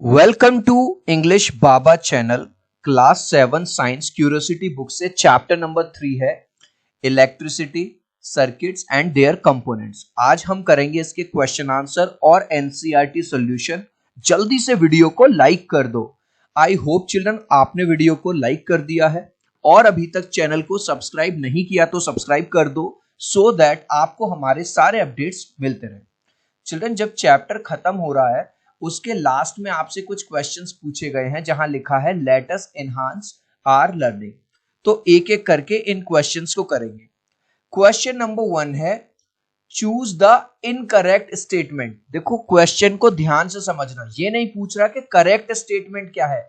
Welcome to English Baba channel. Class 7 science curiosity book से chapter number 3 है electricity, circuits and their components. आज हम करेंगे इसके क्वेश्चन आंसर और एनसीईआरटी सॉल्यूशन। जल्दी से वीडियो को लाइक कर दो। आई होप चिल्ड्रन आपने वीडियो को लाइक कर दिया है और अभी तक चैनल को सब्सक्राइब नहीं किया तो सब्सक्राइब कर दो सो दैट आपको हमारे सारे अपडेट्स मिलते रहे। चिल्ड्रन, जब चैप्टर खत्म हो रहा है उसके लास्ट में आपसे कुछ क्वेश्चंस पूछे गए हैं जहां लिखा है let us enhance our learning. तो एक एक करके इन क्वेश्चंस को करेंगे। क्वेश्चन नंबर 1 है चूज द इनकरेक्ट स्टेटमेंट। देखो क्वेश्चन को ध्यान से समझना, ये नहीं पूछ रहा कि करेक्ट स्टेटमेंट क्या है,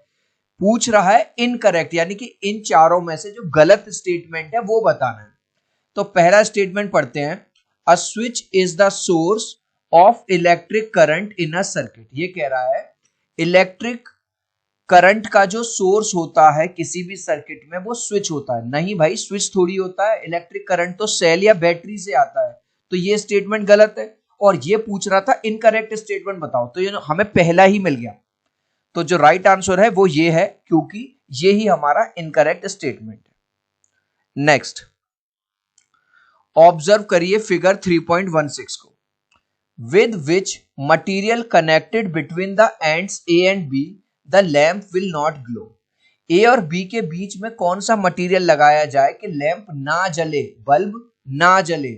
पूछ रहा है इनकरेक्ट, यानी कि इन चारों में से जो गलत स्टेटमेंट है वो बताना है। तो पहला स्टेटमेंट पढ़ते हैं, a switch is the source of electric current in a circuit. ये कह रहा है इलेक्ट्रिक करंट का जो सोर्स होता है किसी भी सर्किट में वो स्विच होता है। नहीं भाई, स्विच थोड़ी होता है, इलेक्ट्रिक करंट तो सेल या बैटरी से आता है। तो ये स्टेटमेंट गलत है और ये पूछ रहा था इनकरेक्ट स्टेटमेंट बताओ, तो ये हमें पहला ही मिल गया। तो जो राइट आंसर है वो ये है, क्योंकि ये ही हमारा इनकरेक्ट स्टेटमेंट है। नेक्स्ट ऑब्जर्व करिए फिगर 3.16 को। With which material connected between the ends A and B, the lamp will not glow. A और B के बीच में कौन सा मटेरियल लगाया जाए कि लैंप ना जले, बल्ब ना जले।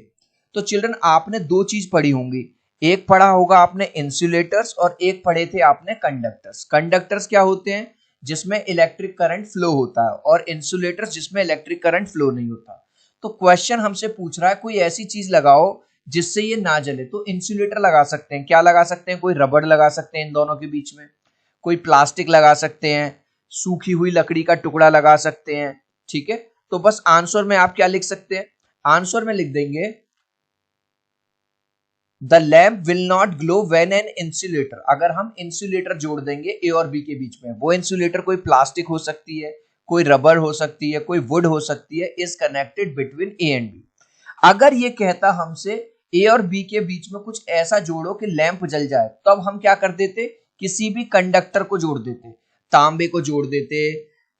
तो चिल्ड्रन आपने दो चीज पढ़ी होंगी, एक पढ़ा होगा आपने इंसुलेटर्स और एक पढ़े थे आपने कंडक्टर्स। कंडक्टर्स क्या होते हैं? जिसमें इलेक्ट्रिक करंट फ्लो होता है, और इंसुलेटर्स जिसमें इलेक्ट्रिक करंट फ्लो नहीं होता। तो क्वेश्चन हमसे पूछ रहा है कोई ऐसी चीज लगाओ जिससे ये ना जले। तो इंसुलेटर लगा सकते हैं, क्या लगा सकते हैं? कोई रबड़ लगा सकते हैं इन दोनों के बीच में, कोई प्लास्टिक लगा सकते हैं, सूखी हुई लकड़ी का टुकड़ा लगा सकते हैं। ठीक है, तो बस आंसर में आप क्या लिख सकते हैं? आंसर में लिख देंगे the lamp will not glow when an insulator. अगर हम इंसुलेटर जोड़ देंगे ए और बी के बीच में, वो इंसुलेटर कोई प्लास्टिक हो सकती है, कोई रबर हो सकती है, कोई वुड हो सकती है, is connected between A and B. अगर ये कहता हमसे ए और बी के बीच में कुछ ऐसा जोड़ो कि लैंप जल जाए, तब तो हम क्या कर देते? किसी भी कंडक्टर को जोड़ देते, तांबे को जोड़ देते,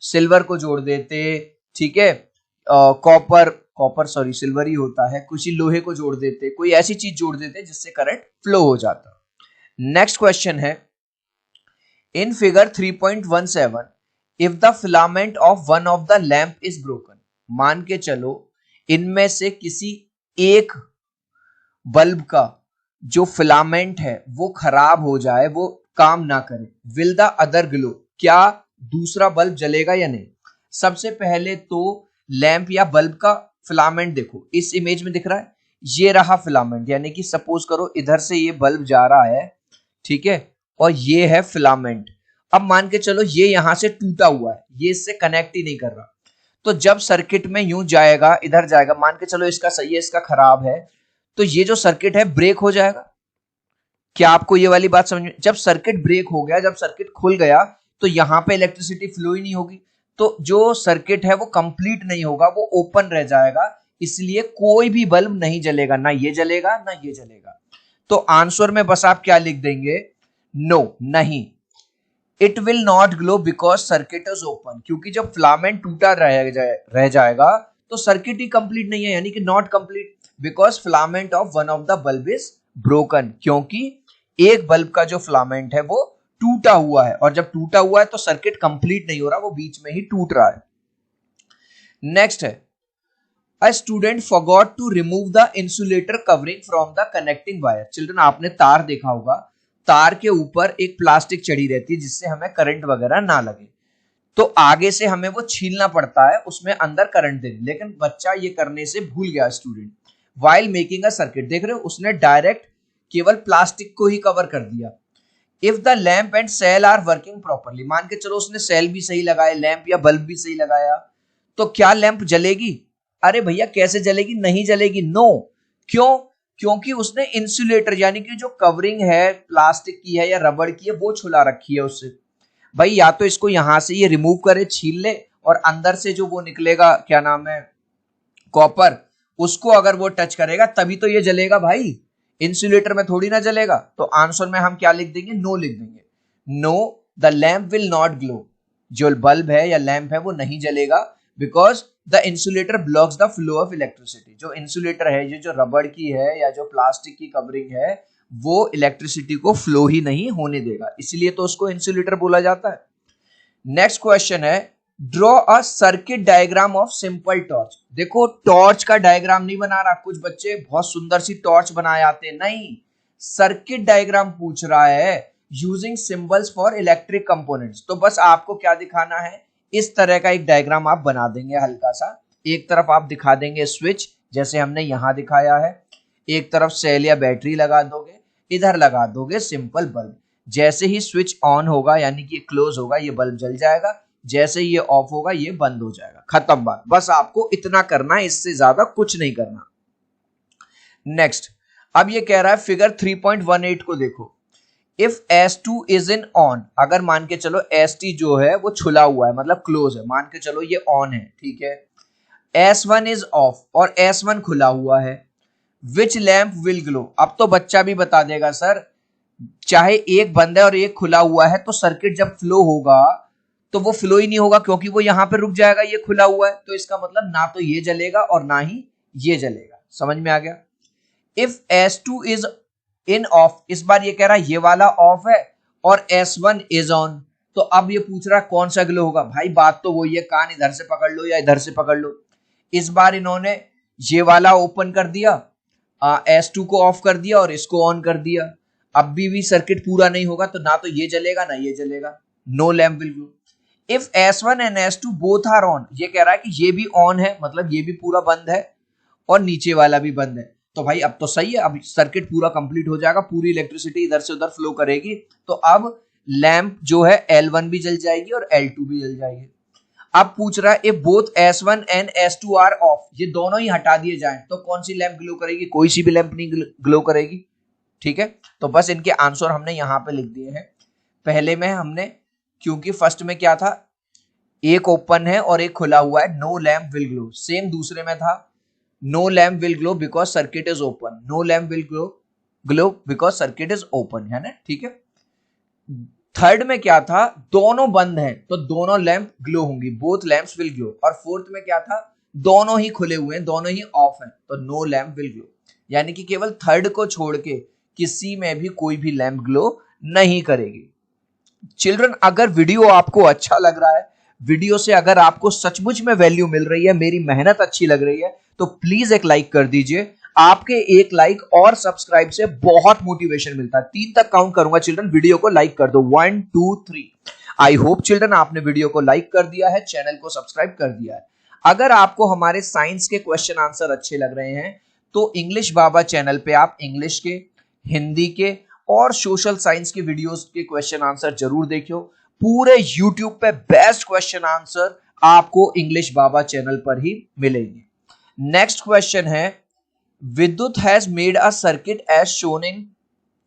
सिल्वर को जोड़ देते, ठीक है, कॉपर सॉरी सिल्वर ही होता है, कुछ लोहे को जोड़ देते, कोई ऐसी चीज जोड़ देते जिससे करंट फ्लो हो जाता। नेक्स्ट क्वेश्चन है in figure 3.17 if the filament of one of the lamp is broken. मान के चलो इनमें से किसी एक बल्ब का जो फिलामेंट है वो खराब हो जाए, वो काम ना करे, विल द अदर ग्लो, क्या दूसरा बल्ब जलेगा या नहीं? सबसे पहले तो लैंप या बल्ब का फिलामेंट देखो, इस इमेज में दिख रहा है, ये रहा फिलामेंट, यानी कि सपोज करो इधर से ये बल्ब जा रहा है, ठीक है, और ये है फिलामेंट। अब मान के चलो ये यहां से टूटा हुआ है, ये इससे कनेक्ट ही नहीं कर रहा। तो जब सर्किट में यूं जाएगा, इधर जाएगा, मान के चलो इसका सही है, इसका खराब है, तो ये जो सर्किट है ब्रेक हो जाएगा। क्या आपको ये वाली बात समझ में? जब सर्किट ब्रेक हो गया, जब सर्किट खुल गया, तो यहां पे इलेक्ट्रिसिटी फ्लो ही नहीं होगी, तो जो सर्किट है वो कंप्लीट नहीं होगा, वो ओपन रह जाएगा, इसलिए कोई भी बल्ब नहीं जलेगा, ना ये जलेगा ना ये जलेगा। तो आंसर में बस आप क्या लिख देंगे? नो, नहीं। It will not glow because circuit is open, क्योंकि जब फिलामेंट टूटा रह जाएगा तो सर्किट ही कंप्लीट नहीं है, यानी कि not complete, because filament of one of the bulb is broken, क्योंकि एक बल्ब का जो फिलामेंट है वो टूटा हुआ है, और जब टूटा हुआ है तो सर्किट कंप्लीट नहीं हो रहा, वो बीच में ही टूट रहा है। नेक्स्ट है a student forgot to remove the insulator covering from the connecting wire. Children आपने तार देखा होगा, तार के ऊपर एक प्लास्टिक चढ़ी रहती है जिससे हमें करंट वगैरह ना लगे, तो आगे से हमें वो छीलना पड़ता है, उसमें अंदर करंट देने, लेकिन बच्चा ये करने से भूल गया। Student while making a circuit, देख रहे हो, उसने डायरेक्ट केवल प्लास्टिक को ही कवर कर दिया। If the lamp and cell are working properly, मान के चलो उसने सेल भी सही लगाया, लैंप या बल्ब भी सही लगाया, तो क्या लैंप जलेगी? अरे भैया कैसे जलेगी? नहीं जलेगी। नो, क्यों? क्योंकि उसने इंसुलेटर यानी कि जो कवरिंग है प्लास्टिक की है या रबड़ की है वो छुला रखी है उससे। भाई या तो इसको यहां से ये रिमूव करे, छील ले, और अंदर से जो वो निकलेगा, क्या नाम है, कॉपर, उसको अगर वो टच करेगा तभी तो ये जलेगा भाई, इंसुलेटर में थोड़ी ना जलेगा। तो आंसर में हम क्या लिख देंगे? नो लिख देंगे। No, the lamp will not glow, जो बल्ब है या लैम्प है वो नहीं जलेगा, because the insulator blocks the flow of electricity. जो इंसुलेटर है, ये जो रबड़ की है या जो प्लास्टिक की कवरिंग है, वो इलेक्ट्रिसिटी को फ्लो ही नहीं होने देगा, इसलिए तो उसको इंसुलेटर बोला जाता है। नेक्स्ट क्वेश्चन है, draw a circuit diagram of simple torch. देखो टॉर्च का डायग्राम नहीं बना रहा, कुछ बच्चे बहुत सुंदर सी टॉर्च बनाए आते हैं, नहीं, सर्किट डायग्राम पूछ रहा है using symbols for electric components. तो बस आपको क्या दिखाना है, इस तरह का एक डायग्राम आप बना देंगे हल्का सा। एक तरफ आप दिखा देंगे स्विच, जैसे हमने यहां दिखाया है, एक तरफ सेल या बैटरी लगा दोगे, इधर लगा दोगे सिंपल बल्ब। जैसे ही स्विच ऑन होगा यानी कि क्लोज होगा, ये बल्ब जल जाएगा, जैसे ही ये ऑफ होगा ये बंद हो जाएगा, खत्म बात। बस आपको इतना करना है, इससे ज्यादा कुछ नहीं करना। नेक्स्ट, अब ये कह रहा है फिगर 3.18 को देखो, if S2 is in on, अगर मान के चलो ST जो है वो छुला हुआ है, मतलब क्लोज है, मान के चलो ये ऑन है, ठीक है, S1 इज ऑफ और S1 खुला हुआ है, विच लैम्प विल ग्लो। अब तो बच्चा भी बता देगा सर, चाहे एक बंद है और एक खुला हुआ है, तो सर्किट जब फ्लो होगा तो वो फ्लो ही नहीं होगा, क्योंकि वो यहां पे रुक जाएगा, ये खुला हुआ है, तो इसका मतलब ना तो ये जलेगा और ना ही ये जलेगा। समझ में आ गया। If S2 is in of, इस बार ये कह रहा है ये वाला ऑफ है और S1 इज ऑन, तो अब ये पूछ रहा है कौन सा ग्लो होगा। भाई बात तो वही है, कान इधर से पकड़ लो या इधर से पकड़ लो। इस बार इन्होंने ये वाला ओपन कर दिया, S2 को ऑफ कर दिया और इसको ऑन कर दिया, अब भी सर्किट पूरा नहीं होगा, तो ना तो ये जलेगा ना ये जलेगा, no lamp will glow. If S1 and S2 both are on, ये कह रहा है कि ये भी ऑन है, मतलब ये भी पूरा बंद है और नीचे वाला भी बंद है, तो भाई अब तो सही है, अब सर्किट पूरा कंप्लीट हो जाएगा, पूरी इलेक्ट्रिसिटी इधर से उधर फ्लो करेगी, तो अब लैंप जो है L1 भी जल जाएगी और L2 भी जल जाएगी। अब पूछ रहा है if both S1 and S2 are off, ये दोनों ही हटा दिए जाएं तो कौन सी लैंप ग्लो करेगी, कोई सी भी लैंप नहीं ग्लो करेगी, ठीक है। तो बस इनके आंसर हमने यहां पे लिख दिए हैं। पहले में हमने, क्योंकि फर्स्ट में क्या था, एक ओपन है और एक खुला हुआ है, no lamp will glow. Same दूसरे में था, no lamp will glow because circuit is open, no lamp will glow because circuit is open, है ना, ठीक है। थर्ड में क्या था, दोनों बंद हैं तो दोनों लैंप ग्लो होंगी, बोथ लैंप्स विल ग्लो। और फोर्थ में क्या था, दोनों ही खुले हुए हैं, दोनों ही ऑफ हैं, तो नो लैंप विल ग्लो। यानी कि केवल थर्ड को छोड़ के किसी में भी कोई भी लैंप ग्लो नहीं करेगी। चिल्ड्रन, अगर वीडियो आपको अच्छा लग रहा है, वीडियो से अगर आपको सचमुच में वैल्यू मिल रही है, मेरी मेहनत अच्छी लग रही है, तो प्लीज एक लाइक कर दीजिए। आपके एक लाइक और सब्सक्राइब से बहुत मोटिवेशन मिलता है। 3 तक काउंट करूंगा चिल्ड्रन, वीडियो को लाइक कर दो, 1 2 3। आई होप चिल्ड्रन आपने वीडियो को लाइक कर दिया है, चैनल को सब्सक्राइब कर दिया है। अगर आपको हमारे साइंस के क्वेश्चन आंसर अच्छे लग रहे हैं तो इंग्लिश बाबा चैनल पे आप इंग्लिश के, हिंदी के और सोशल साइंस के वीडियोस के क्वेश्चन आंसर जरूर देखियो। पूरे यूट्यूब पे बेस्ट क्वेश्चन आंसर आपको इंग्लिश बाबा चैनल पर ही मिलेंगे। नेक्स्ट क्वेश्चन है, Vidyut has made a circuit as shown in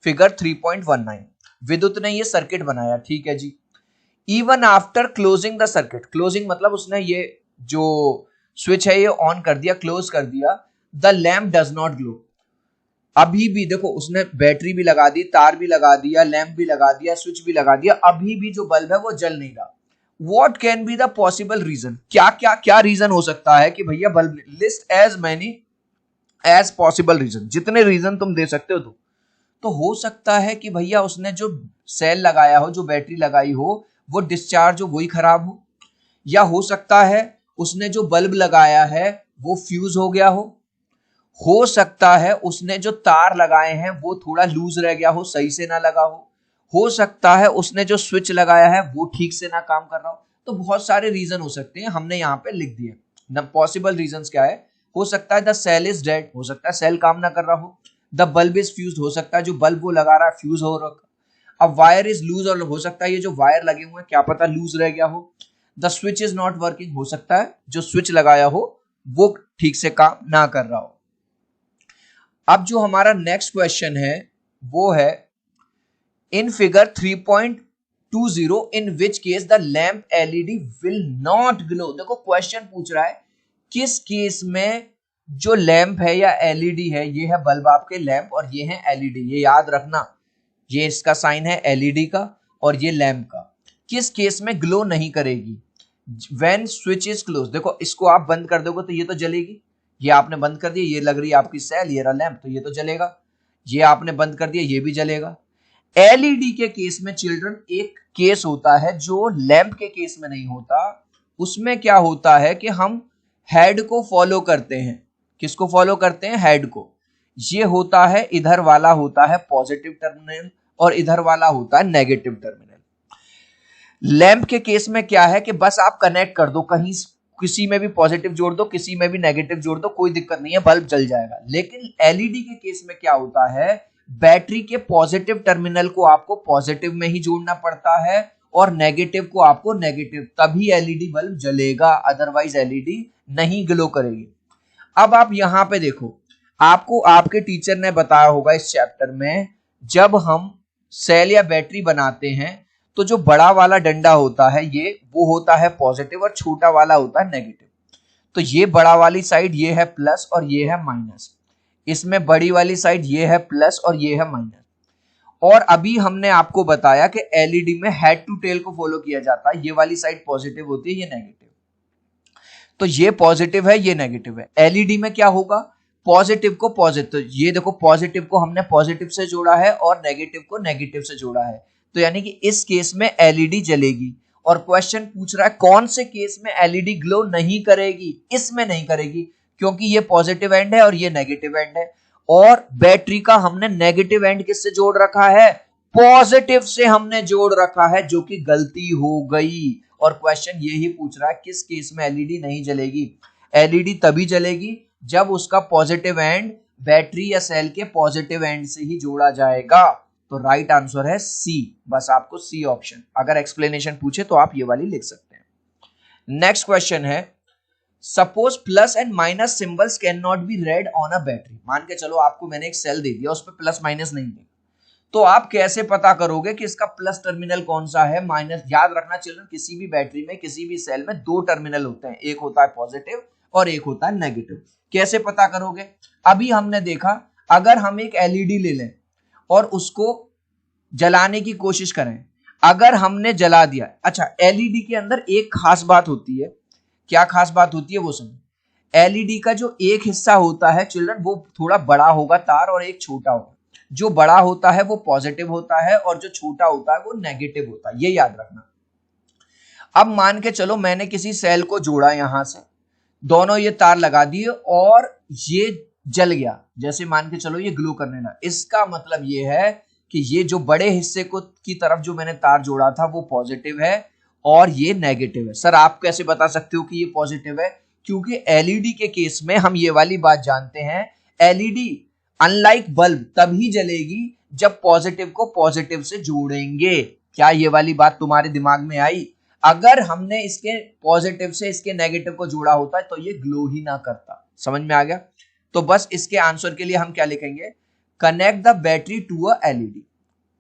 figure 3.19। Vidyut ने ये सर्किट बनाया, ठीक है जी। Even after closing the circuit, closing मतलब उसने ये जो स्विच है ये ऑन कर दिया, क्लोज कर दिया, the lamp does not glow. अभी भी देखो उसने बैटरी भी लगा दी, तार भी लगा दिया, लैंप भी लगा दिया, स्विच भी लगा दिया, अभी भी जो बल्ब है वो जल नहीं रहा। What can be the possible reason? क्या क्या क्या रीजन हो सकता है कि भैया bulb, list as many as possible reason, जितने रीजन तुम दे सकते हो। तो हो सकता है कि भैया उसने जो सेल लगाया हो, जो बैटरी लगाई हो, वो डिस्चार्ज हो, वही खराब हो, या हो सकता है उसने जो बल्ब लगाया है वो फ्यूज हो गया हो सकता है उसने जो तार लगाए हैं वो थोड़ा लूज रह गया हो, सही से ना लगा हो सकता है उसने जो स्विच लगाया है वो ठीक से ना काम कर रहा हो। तो बहुत सारे रीजन हो सकते हैं, हमने यहाँ पे लिख दिए। द पॉसिबल रीजंस क्या है, हो सकता है द सेल इज डेड, हो सकता है सेल काम ना कर रहा हो। द बल्ब इज फ्यूज्ड, हो सकता है जो बल्ब वो लगा रहा है फ्यूज हो रखा। अब वायर इज लूज, और हो सकता है ये जो वायर लगे हुए हैं क्या पता लूज रह गया हो। The switch is not working, हो सकता है जो स्विच लगाया हो वो ठीक से काम ना कर रहा हो। अब जो हमारा नेक्स्ट क्वेश्चन है वो है, in figure 3.20 in which case the lamp LED will not glow. देखो क्वेश्चन पूछ रहा है किस केस में जो लैंप है या एलईडी है, ये है बल्ब आपके लैंप और ये है एलईडी, ये याद रखना, ये इसका साइन है एलईडी का और ये लैंप का। किस केस में ग्लो नहीं करेगी? When switch is close. देखो इसको आप बंद कर दोगे तो ये तो जलेगी, ये आपने बंद कर दिया, ये लग रही है आपकी सेल, ये रहा लैंप, तो ये तो जलेगा। ये आपने बंद कर दिया, ये भी जलेगा। एलईडी के केस में चिल्ड्रन एक केस होता है जो लैंप के केस में नहीं होता। उसमें क्या होता है कि हम हेड को फॉलो करते हैं। किसको फॉलो करते हैं? हेड को। ये होता है, इधर वाला होता है पॉजिटिव टर्मिनल और इधर वाला होता है नेगेटिव टर्मिनल। लैंप के केस में क्या है कि बस आप कनेक्ट कर दो, कहीं किसी में भी पॉजिटिव जोड़ दो, किसी में भी नेगेटिव जोड़ दो, कोई दिक्कत नहीं है, बल्ब जल जाएगा। लेकिन एलईडी के केस में क्या होता है, बैटरी के पॉजिटिव टर्मिनल को आपको पॉजिटिव में ही जोड़ना पड़ता है और नेगेटिव को आपको नेगेटिव, तभी एलईडी बल्ब जलेगा, अदरवाइज एलईडी नहीं ग्लो करेगी। अब आप यहां पे देखो, आपको आपके टीचर ने बताया होगा इस चैप्टर में, जब हम सेल या बैटरी बनाते हैं तो जो बड़ा वाला डंडा होता है ये वो होता है पॉजिटिव और छोटा वाला होता है नेगेटिव। तो ये बड़ा वाली साइड ये है प्लस और ये है माइनस, इसमें बड़ी वाली साइड ये है प्लस और ये है माइनस। और अभी हमने आपको बताया कि एलईडी में हेड टू टेल को फॉलो किया जाता है, ये वाली साइड पॉजिटिव होती है, ये नेगेटिव। तो ये पॉजिटिव है, ये नेगेटिव है। एलईडी में क्या होगा, पॉजिटिव को पॉजिटिव, ये देखो पॉजिटिव को हमने पॉजिटिव से जोड़ा है और नेगेटिव को नेगेटिव से जोड़ा है, तो यानी कि इस केस में एलईडी जलेगी। और क्वेश्चन पूछ रहा है कौन से केस में एलईडी ग्लो नहीं करेगी? इसमें नहीं करेगी, क्योंकि ये पॉजिटिव एंड है और ये नेगेटिव एंड है। और बैटरी का हमने नेगेटिव एंड किससे जोड़ रखा है? पॉजिटिव से हमने जोड़ रखा है, जो कि गलती हो गई। और क्वेश्चन यही पूछ रहा है किस केस में एलईडी नहीं जलेगी? एलईडी तभी जलेगी जब उसका पॉजिटिव एंड बैटरी या सेल के पॉजिटिव एंड से ही जोड़ा जाएगा। तो राइट आंसर है सी, बस आपको सी ऑप्शन, अगर एक्सप्लेनेशन पूछे तो आप ये वाली लिख सकते हैं। नेक्स्ट क्वेश्चन है, suppose plus and minus symbols can not be red on a battery. मान के चलो आपको मैंने एक सेल दे दिया, उस पर प्लस माइनस नहीं है, तो आप कैसे पता करोगे कि इसका प्लस टर्मिनल कौन सा है, माइनस? याद रखना चिल्ड्रन, किसी भी बैटरी में किसी भी सेल में दो टर्मिनल होते हैं, एक होता है पॉजिटिव और एक होता है नेगेटिव। कैसे पता करोगे? अभी हमने देखा, अगर हम एक एलईडी ले लें और उसको जलाने की कोशिश करें, अगर हमने जला दिया, अच्छा एलईडी के अंदर एक खास बात होती है, क्या खास बात होती है वो समझो। एलईडी का जो एक हिस्सा होता है चिल्ड्रन, वो थोड़ा बड़ा होगा तार और एक छोटा होगा। जो बड़ा होता है वो पॉजिटिव होता है और जो छोटा होता है वो नेगेटिव होता है, ये याद रखना। अब मान के चलो मैंने किसी सेल को जोड़ा, यहां से दोनों ये तार लगा दिए और ये जल गया, जैसे मान के चलो ये ग्लो करने लगा। इसका मतलब ये है कि ये जो बड़े हिस्से को की तरफ जो मैंने तार जोड़ा था वो पॉजिटिव है और ये नेगेटिव है। सर आप कैसे बता सकते हो कि ये पॉजिटिव है? क्योंकि एलईडी के केस में हम ये वाली बात जानते हैं, एलईडी अनलाइक बल्ब तभी जलेगी जब पॉजिटिव को पॉजिटिव से जोड़ेंगे। क्या ये वाली बात तुम्हारे दिमाग में आई? अगर हमने इसके पॉजिटिव से इसके नेगेटिव को जोड़ा होता है तो ये ग्लो ही ना करता। समझ में आ गया? तो बस इसके आंसर के लिए हम क्या लिखेंगे, connect the battery to a LED.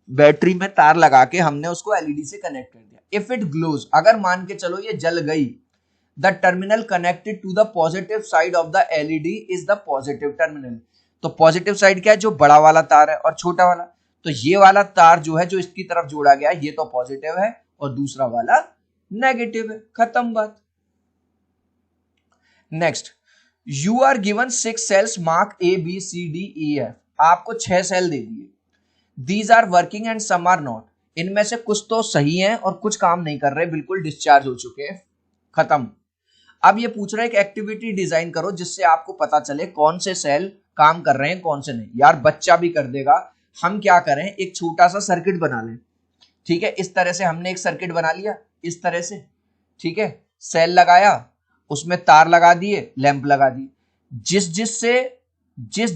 Battery में तार लगा के हमने उसको एलईडी से कनेक्ट कर दिया। इफ इट ग्लोज, अगर मान के चलो ये जल गई, the terminal connected to the positive side of the LED is the positive terminal. तो पॉजिटिव साइड क्या है? जो बड़ा वाला तार है, और छोटा वाला, तो ये वाला तार जो है जो इसकी तरफ जोड़ा गया है ये तो पॉजिटिव है और दूसरा वाला नेगेटिव है। खत्म बात। Next, you are given 6 cells mark A B C D E F. आपको 6 सेल दे दिए, these are working and some are not. इनमें से कुछ तो सही हैं और कुछ काम नहीं कर रहे, बिल्कुल डिस्चार्ज हो चुके हैं, खत्म। अब ये पूछ रहा है एक एक्टिविटी डिजाइन करो जिससे आपको पता चले कौन से सेल काम कर रहे हैं कौन से नहीं। यार बच्चा भी कर देगा। हम क्या करें, एक छोटा सा सर्किट बना लें, ठीक है? इस तरह से हमने एक सर्किट बना लिया, इस तरह से, ठीक है? सेल लगाया, उसमें तार लगा दिए, लैंप लगा दिए। जिस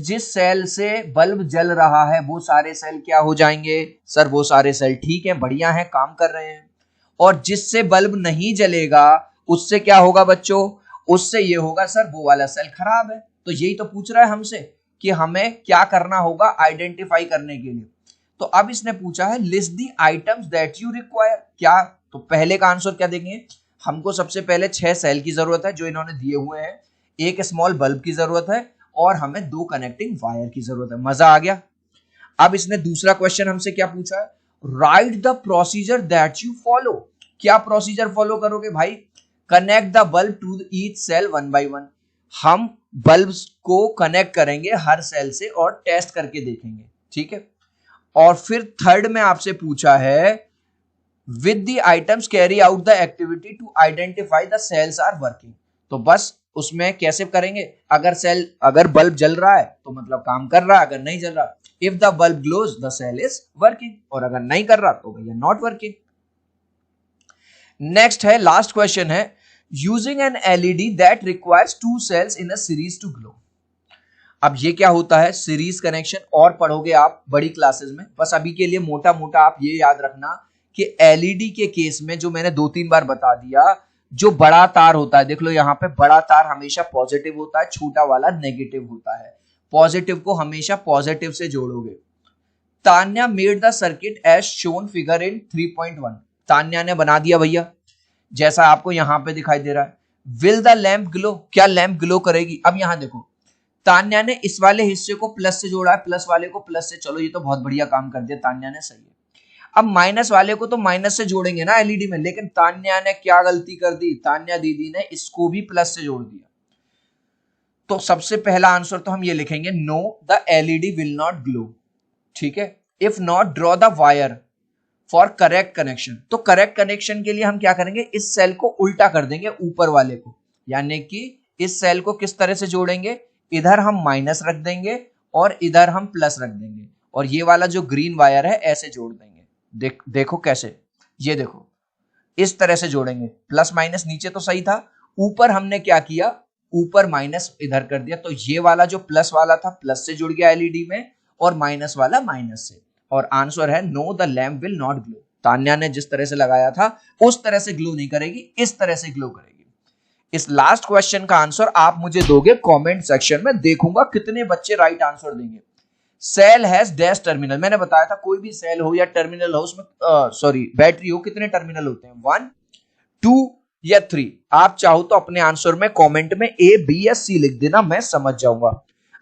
जिस सेल से बल्ब जल रहा है वो सारे सेल क्या हो जाएंगे? सर वो सारे सेल ठीक है, बढ़िया है, काम कर रहे हैं। और जिससे बल्ब नहीं जलेगा उससे क्या होगा बच्चों? उससे ये होगा सर वो वाला सेल खराब है। तो यही तो पूछ रहा है हमसे कि हमें क्या करना होगा आइडेंटिफाई करने के लिए। तो अब इसने पूछा है list the items that you require. क्या? तो पहले का आंसर क्या देंगे? हमको सबसे पहले 6 सेल की जरूरत है जो इन्होंने दिए हुए हैं, एक स्मॉल बल्ब की जरूरत है और हमें 2 कनेक्टिंग वायर की जरूरत है। मजा आ गया? अब इसने दूसरा क्वेश्चन हमसे क्या पूछा है, write the procedure that you follow. क्या प्रोसीजर फॉलो करोगे भाई? Connect the bulb to each cell one by one. हम बल्ब्स को कनेक्ट करेंगे हर सेल से और टेस्ट करके देखेंगे, ठीक है। और फिर थर्ड में आपसे पूछा है with the items carry out the activity to identify the cells are working. तो बस उसमें कैसे करेंगे, अगर बल्ब जल रहा है तो मतलब काम कर रहा है, अगर नहीं जल रहा, if the bulb glows the cell is working, और अगर नहीं कर रहा तो भैया नॉट वर्किंग। नेक्स्ट है, लास्ट क्वेश्चन है, using an LED that requires two cells in a series to glow. अब ये क्या होता है, सीरीज कनेक्शन, और पढ़ोगे आप बड़ी क्लासेस में। बस अभी के लिए मोटा मोटा आप ये याद रखना कि एलईडी के केस में जो मैंने 2-3 बार बता दिया, जो बड़ा तार होता है, देख लो यहाँ पे बड़ा तार हमेशा पॉजिटिव होता है, छोटा वाला नेगेटिव होता है। पॉजिटिव को हमेशा पॉजिटिव से जोड़ोगे। Tanya made the circuit as shown figure in 3.1। Tanya ने बना दिया भैया, जैसा आपको यहाँ पे दिखाई दे रहा है। विल द लैम्प ग्लो, क्या लैम्प ग्लो करेगी? अब यहाँ देखो, तान्या ने इस वाले हिस्से को प्लस से जोड़ा है, प्लस वाले को प्लस से, चलो ये तो बहुत बढ़िया काम कर दिया तान्या ने, सही है। अब माइनस वाले को तो माइनस से जोड़ेंगे ना एलईडी में, लेकिन तान्या ने क्या गलती कर दी, तान्या दीदी ने इसको भी प्लस से जोड़ दिया। तो सबसे पहला आंसर तो हम ये लिखेंगे, know the LED will not glow, ठीक है। If not draw the wire for correct connection. तो करेक्ट कनेक्शन के लिए हम क्या करेंगे, इस सेल को उल्टा कर देंगे ऊपर वाले को, यानी कि इस सेल को किस तरह से जोड़ेंगे, इधर हम माइनस रख देंगे और इधर हम प्लस रख देंगे, और ये वाला जो ग्रीन वायर है ऐसे जोड़ देंगे। देखो कैसे, ये देखो इस तरह से जोड़ेंगे, प्लस माइनस नीचे तो सही था, ऊपर हमने क्या किया, ऊपर माइनस इधर कर दिया, तो ये वाला जो प्लस वाला था प्लस से जुड़ गया एलईडी में, और माइनस वाला माइनस से। और आंसर है no the lamp will not glow. Tanya ने जिस तरह से लगाया था उस तरह से ग्लो नहीं करेगी, इस तरह से ग्लो करेगी। इस लास्ट क्वेश्चन का आंसर आप मुझे दोगे कमेंट सेक्शन में, देखूंगा कितने बच्चे राइट आंसर देंगे। सेल हैज डैश टर्मिनल, मैंने बताया था कोई भी सेल हो या टर्मिनल हो, उसमें बैटरी हो, कितने टर्मिनल होते हैं, 1, 2 या 3। आप चाहो तो अपने आंसर में कमेंट में A, B या C लिख देना, मैं समझ जाऊंगा।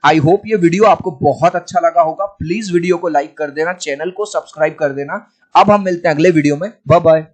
आई होप ये वीडियो आपको बहुत अच्छा लगा होगा। प्लीज वीडियो को लाइक कर देना, चैनल को सब्सक्राइब कर देना। अब हम मिलते हैं अगले वीडियो में, बाय बाय।